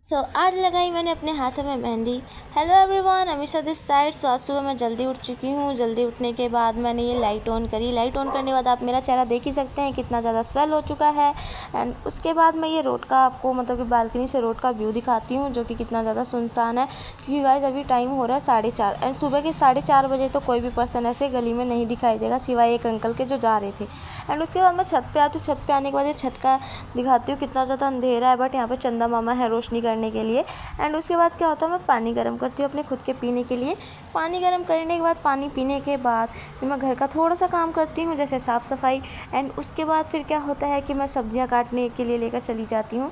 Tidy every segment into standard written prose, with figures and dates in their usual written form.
आज लगाई मैंने अपने हाथों में मेहंदी। Hello everyone, Amisha this side. आज सुबह मैं जल्दी उठ चुकी हूँ। जल्दी उठने के बाद मैंने ये लाइट ऑन करी। लाइट ऑन करने के बाद आप मेरा चेहरा देख ही सकते हैं कितना ज़्यादा स्वेल हो चुका है। एंड उसके बाद मैं ये रोड का आपको मतलब कि बालकनी से रोड का व्यू दिखाती हूँ, जो कि कितना ज़्यादा सुनसान है। क्योंकि गाइस अभी टाइम हो रहा है 4:30 एंड सुबह के 4:30 बजे तो कोई भी पर्सन ऐसे गली में नहीं दिखाई देगा सिवाय एक अंकल के जो जा रहे थे। एंड उसके बाद मैं छत पे आती हूँ। छत पे आने के बाद ये छत का दिखाती हूँ कितना ज़्यादा अंधेरा है, बट यहाँ पे चंदा मामा है रोशनी करने के लिए। एंड उसके बाद क्या होता है, मैं पानी गर्म करती हूँ अपने खुद के पीने के लिए। पानी गर्म करने के बाद, पानी पीने के बाद फिर मैं घर का थोड़ा सा काम करती हूँ, जैसे साफ़ सफाई। एंड उसके बाद फिर क्या होता है कि मैं सब्जियाँ काटने के लिए लेकर चली जाती हूँ।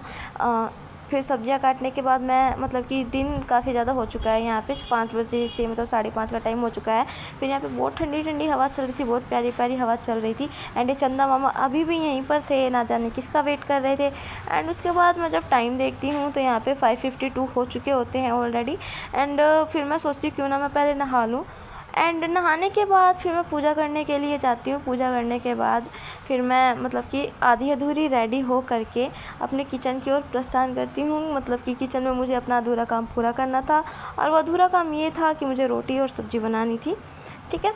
फिर सब्जियां काटने के बाद मैं मतलब कि दिन काफ़ी ज़्यादा हो चुका है यहाँ पे 5 बजे से मतलब 5:30 का टाइम हो चुका है। फिर यहाँ पे बहुत ठंडी ठंडी हवा चल रही थी, बहुत प्यारी प्यारी हवा चल रही थी। एंड ये चंदा मामा अभी भी यहीं पर थे, ना जाने किसका वेट कर रहे थे। एंड उसके बाद मैं जब टाइम देखती हूँ तो यहाँ पे 5:52 हो चुके होते हैं ऑलरेडी। एंड फिर मैं सोचती हूँ क्यों ना मैं पहले नहा लूँ। एंड नहाने के बाद फिर मैं पूजा करने के लिए जाती हूँ। पूजा करने के बाद फिर मैं मतलब कि आधी अधूरी रेडी हो करके अपने किचन की ओर प्रस्थान करती हूँ। मतलब कि किचन में मुझे अपना अधूरा काम पूरा करना था, और वो अधूरा काम ये था कि मुझे रोटी और सब्ज़ी बनानी थी। ठीक है।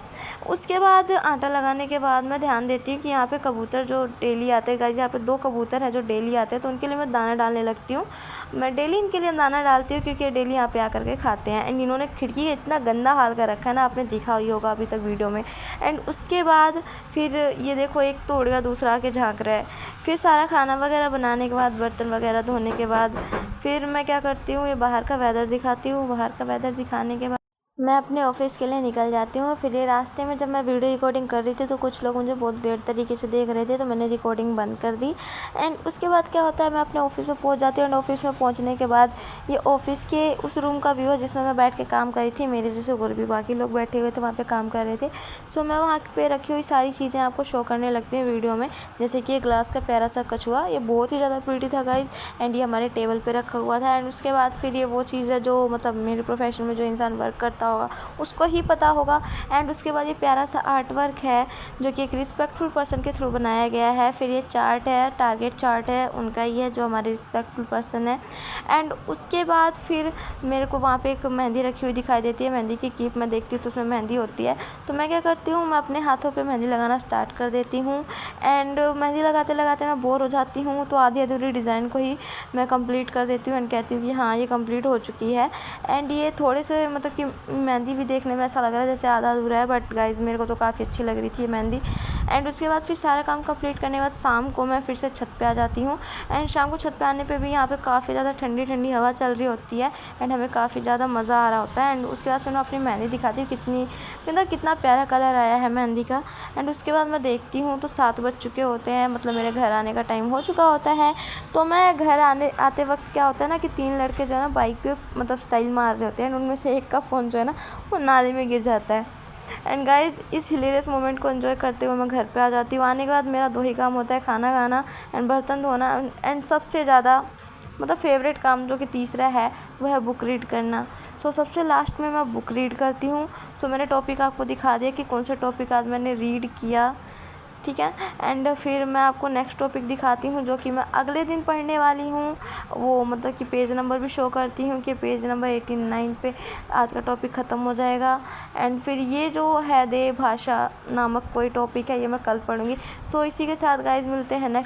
उसके बाद आटा लगाने के बाद मैं ध्यान देती हूँ कि यहाँ पे कबूतर जो डेली आते हैं, गाइस यहाँ पे 2 कबूतर हैं जो डेली आते हैं, तो उनके लिए मैं दाना डालने लगती हूँ। मैं डेली इनके लिए दाना डालती हूँ क्योंकि डेली यहाँ पे आकर के खाते हैं। एंड इन्होंने खिड़की का इतना गंदा हाल कर रखा है ना, आपने देखा ही होगा अभी तक वीडियो में। एंड उसके बाद फिर ये देखो, एक तो उड़ गया, दूसरा आके झाँक रहा है। फिर सारा खाना वगैरह बनाने के बाद, बर्तन वगैरह धोने के बाद फिर मैं क्या करती हूँ, ये बाहर का वेदर दिखाती हूँ। बाहर का वेदर दिखाने के बाद मैं अपने ऑफिस के लिए निकल जाती हूँ। फिर ये रास्ते में जब मैं वीडियो रिकॉर्डिंग कर रही थी तो कुछ लोग मुझे बहुत वेird तरीके से देख रहे थे, तो मैंने रिकॉर्डिंग बंद कर दी। एंड उसके बाद क्या होता है, मैं अपने ऑफिस में पहुँच जाती हूँ। एंड ऑफिस में पहुँचने के बाद ये ऑफिस के उस रूम का व्यू है जिसमें मैं बैठ के काम कर रही थी। मेरे जैसे और भी बाकी लोग बैठे हुए थे वहाँ पर काम कर रहे थे। सो मैं वहाँ पर रखी हुई सारी चीज़ें आपको शो करने लगती हैं वीडियो में। जैसे कि ये ग्लास का प्यारा सा कछुआ, ये बहुत ही ज़्यादा प्रीटी था गाइज। एंड ये हमारे टेबल पर रखा हुआ था। एंड उसके बाद फिर ये वो चीज़ है जो मतलब मेरे प्रोफेशन में जो इंसान वर्क करता होगा उसको ही पता होगा। एंड उसके बाद ये प्यारा सा आर्ट वर्क है जो कि एक रिस्पेक्टफुल पर्सन के थ्रू बनाया गया है। फिर ये चार्ट है, टारगेट चार्ट है उनका ही है जो हमारे रिस्पेक्टफुल पर्सन है। एंड उसके बाद फिर मेरे को वहाँ पे एक मेहंदी रखी हुई दिखाई देती है। मेहंदी की कीप मैं देखती हूँ तो उसमें मेहंदी होती है। तो मैं क्या करती हूँ, मैं अपने हाथों पे मेहंदी लगाना स्टार्ट कर देती हूँ। एंड मेहंदी लगाते लगाते मैं बोर हो जाती हूँ, तो आधी अधूरी डिज़ाइन को ही मैं कंप्लीट कर देती हूँ। एंड कहती हूँ कि हाँ ये कंप्लीट हो चुकी है। एंड ये थोड़े से मतलब कि मेहंदी भी देखने में ऐसा लग रहा है जैसे आधा अधूरा है, बट गाइज मेरे को तो काफ़ी अच्छी लग रही थी ये मेहंदी। एंड उसके बाद फिर सारा काम कंप्लीट करने के बाद शाम को मैं फिर से छत पे आ जाती हूँ। एंड शाम को छत पे आने पे भी यहाँ पे काफ़ी ज़्यादा ठंडी ठंडी हवा चल रही होती है। एंड हमें काफ़ी ज़्यादा मज़ा आ रहा होता है। एंड उसके बाद फिर मैं अपनी मेहंदी दिखाती हूँ, कितना प्यारा कलर आया है मेहंदी का। एंड उसके बाद मैं देखती हूँ तो 7 बज चुके होते हैं, मतलब मेरे घर आने का टाइम हो चुका होता है। तो मैं घर आते वक्त क्या होता है ना कि 3 लड़के जो है ना बाइक पे मतलब स्टाइल मार रहे होते हैं। एंड उनमें से एक का फ़ोन जो है ना वो नाली में गिर जाता है। एंड गाइज इस हिलेरियस मोमेंट को एंजॉय करते हुए मैं घर पे आ जाती हूँ। आने के बाद मेरा 2 ही काम होता है, खाना खाना एंड बर्तन धोना। एंड सबसे ज़्यादा मतलब फेवरेट काम जो कि तीसरा है वो है बुक रीड करना। सो सबसे लास्ट में मैं बुक रीड करती हूँ। सो मैंने टॉपिक आपको दिखा दिया कि कौन से टॉपिक आज मैंने रीड किया। ठीक है। एंड फिर मैं आपको नेक्स्ट टॉपिक दिखाती हूँ जो कि मैं अगले दिन पढ़ने वाली हूँ। वो मतलब कि पेज नंबर भी शो करती हूँ कि पेज नंबर 89 पे आज का टॉपिक ख़त्म हो जाएगा। एंड फिर ये जो है देह भाषा नामक कोई टॉपिक है, ये मैं कल पढ़ूँगी। सो इसी के साथ गाइज मिलते हैं नेक्स्ट